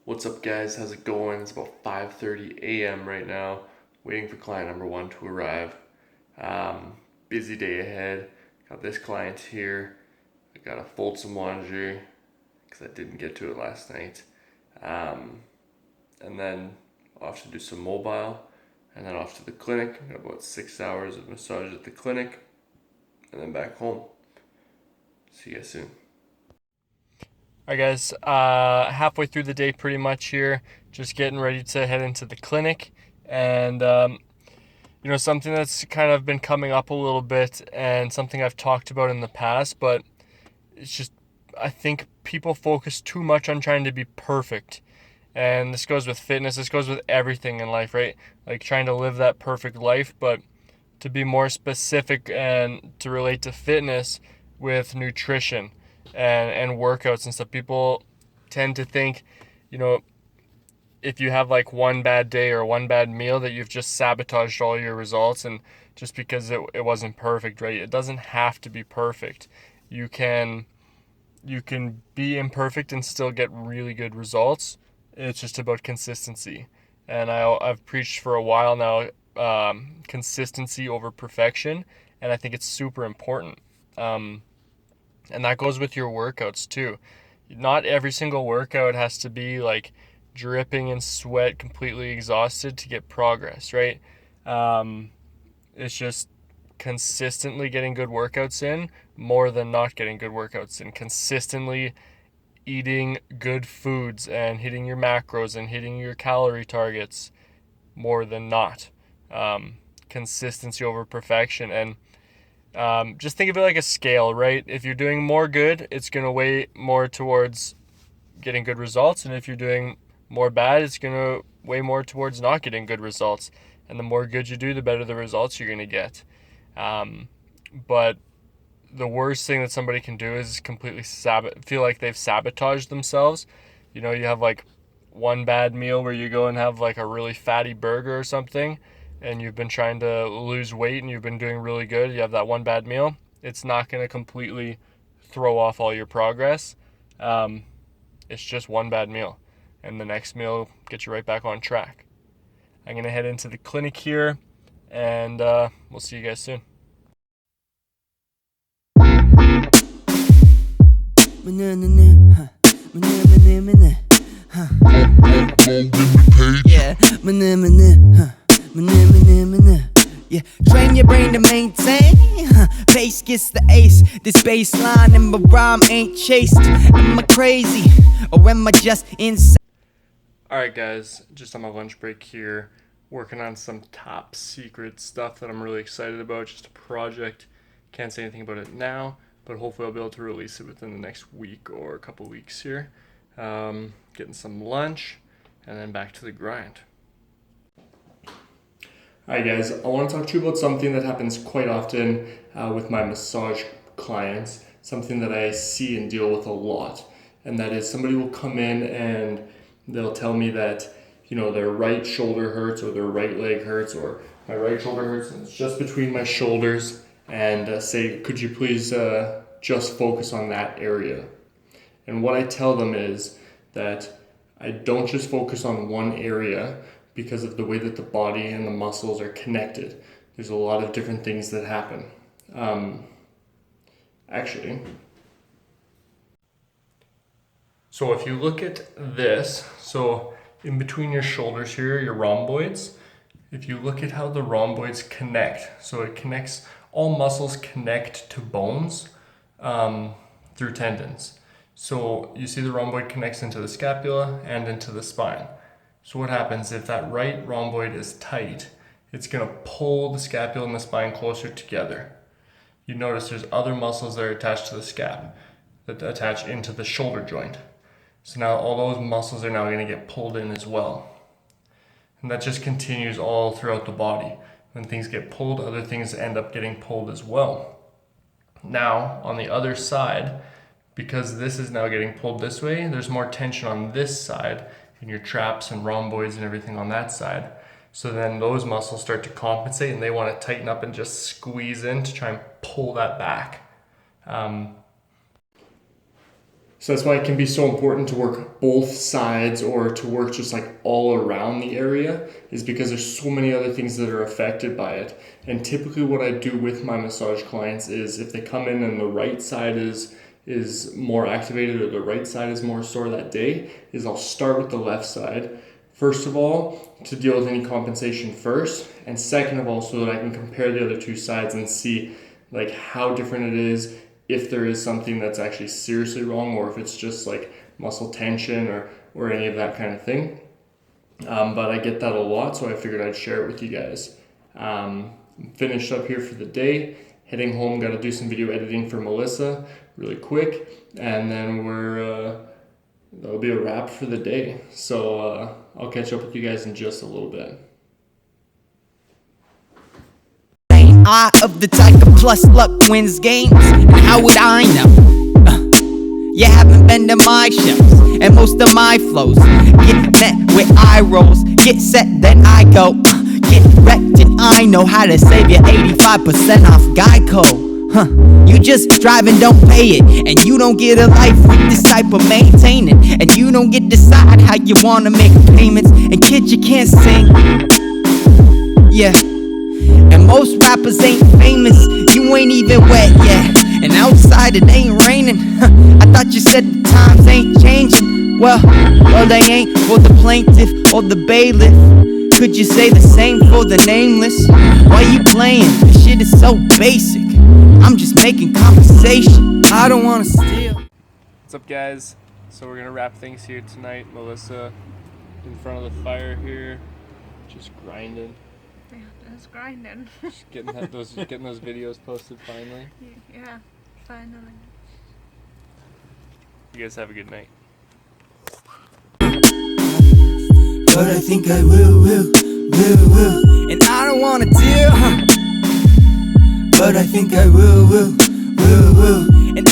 What's up, guys? How's it going? It's about 5:30 a.m. right now, waiting for client number one to arrive. Um, Busy day ahead. Got this client here. I gotta fold some laundry because I didn't get to it last night. Um, and then off to do some mobile, and then off to the clinic. Got about 6 hours of massage at the clinic, and then back home. See you guys soon. All right, guys. Halfway through the day, pretty much here. Just getting ready to head into the clinic, and something that's kind of been coming up a little bit, and something I've talked about in the past, but it's just I think people focus too much on trying to be perfect, and this goes with fitness. This goes with everything in life, right? Like trying to live that perfect life, but to be more specific and to relate to fitness with nutrition and workouts and stuff. People tend to think, you know, if you have like one bad day or one bad meal that you've just sabotaged all your results, and just because it wasn't perfect, right? It doesn't have to be perfect. You can you can be imperfect and still get really good results. It's just about consistency. And I've preached for a while now, consistency over perfection, and I think it's super important. Um, and that goes with your workouts too. Not every single workout has to be like dripping in sweat, completely exhausted to get progress, right? Um, it's just consistently getting good workouts in more than not getting good workouts in. Consistently eating good foods and hitting your macros and hitting your calorie targets more than not. Consistency over perfection. And just think of it like a scale, right? If you're doing more good, it's going to weigh more towards getting good results. And if you're doing more bad, it's going to weigh more towards not getting good results. And the more good you do, the better the results you're going to get. But the worst thing that somebody can do is completely feel like they've sabotaged themselves. You have like one bad meal where you go and have like a really fatty burger or something, and you've been trying to lose weight and you've been doing really good. You have that one bad meal. It's not going to completely throw off all your progress. Um, it's just one bad meal, and the next meal gets you right back on track. I'm going to head into the clinic here, and we'll see you guys soon. Yeah, yeah, train your brain to maintain. Pace gets the ace. This baseline and my rhyme ain't chased. Am I crazy or am I just insane? Alright, guys, just on my lunch break here, working on some top secret stuff that I'm really excited about. Just a project. Can't say anything about it now, but hopefully I'll be able to release it within the next week or a couple weeks here. Getting some lunch, and then back to the grind. Alright, guys, I want to talk to you about something that happens quite often with my massage clients, something that I see and deal with a lot, and that is somebody will come in and they'll tell me that their right shoulder hurts or their right leg hurts, or my right shoulder hurts and it's just between my shoulders, and say, could you please just focus on that area? And what I tell them is that I don't just focus on one area because of the way that the body and the muscles are connected. There's a lot of different things that happen. Actually, so if you look at this, so in between your shoulders here, your rhomboids, if you look at how the rhomboids connect, so it connects, all muscles connect to bones through tendons. So you see the rhomboid connects into the scapula and into the spine. So what happens if that right rhomboid is tight? It's going to pull the scapula and the spine closer together. You notice there's other muscles that are attached to the scap that attach into the shoulder joint. So now all those muscles are now going to get pulled in as well. And that just continues all throughout the body. When things get pulled, other things end up getting pulled as well. Now, on the other side, because this is now getting pulled this way, there's more tension on this side in your traps and rhomboids and everything on that side. So then those muscles start to compensate and they want to tighten up and just squeeze in to try and pull that back. So that's why it can be so important to work both sides or to work just like all around the area, is because there's so many other things that are affected by it. And typically what I do with my massage clients is if they come in and the right side is more activated or the right side is more sore that day, is I'll start with the left side. First of all, to deal with any compensation first, and second of all, so that I can compare the other two sides and see like how different it is, if there is something that's actually seriously wrong, or if it's just like muscle tension or any of that kind of thing. But I get that a lot, so I figured I'd share it with you guys. Finished up here for the day, heading home, got to do some video editing for Melissa really quick, and then that'll be a wrap for the day. So I'll catch up with you guys in just a little bit. I of the tiger plus luck wins games. And how would I know? You haven't been to my shows, and most of my flows get met with eye rolls. Get set, then I go. Get wrecked, and I know how to save you 85% off Geico. You just drive and don't pay it, and you don't get a life with this type of maintaining, and you don't get to decide how you wanna make payments. And kid, you can't sing. Yeah. And most rappers ain't famous, you ain't even wet yet. And outside it ain't raining. I thought you said the times ain't changing. Well, they ain't for the plaintiff or the bailiff. Could you say the same for the nameless? Why you playing? This shit is so basic. I'm just making conversation. I don't wanna steal. What's up, guys? So we're gonna wrap things here tonight. Melissa in front of the fire here, just grinding. Yeah, just grinding. Just getting those videos posted finally. Yeah, finally. You guys have a good night. But I think I will. And I don't wanna deal, But I think I will. And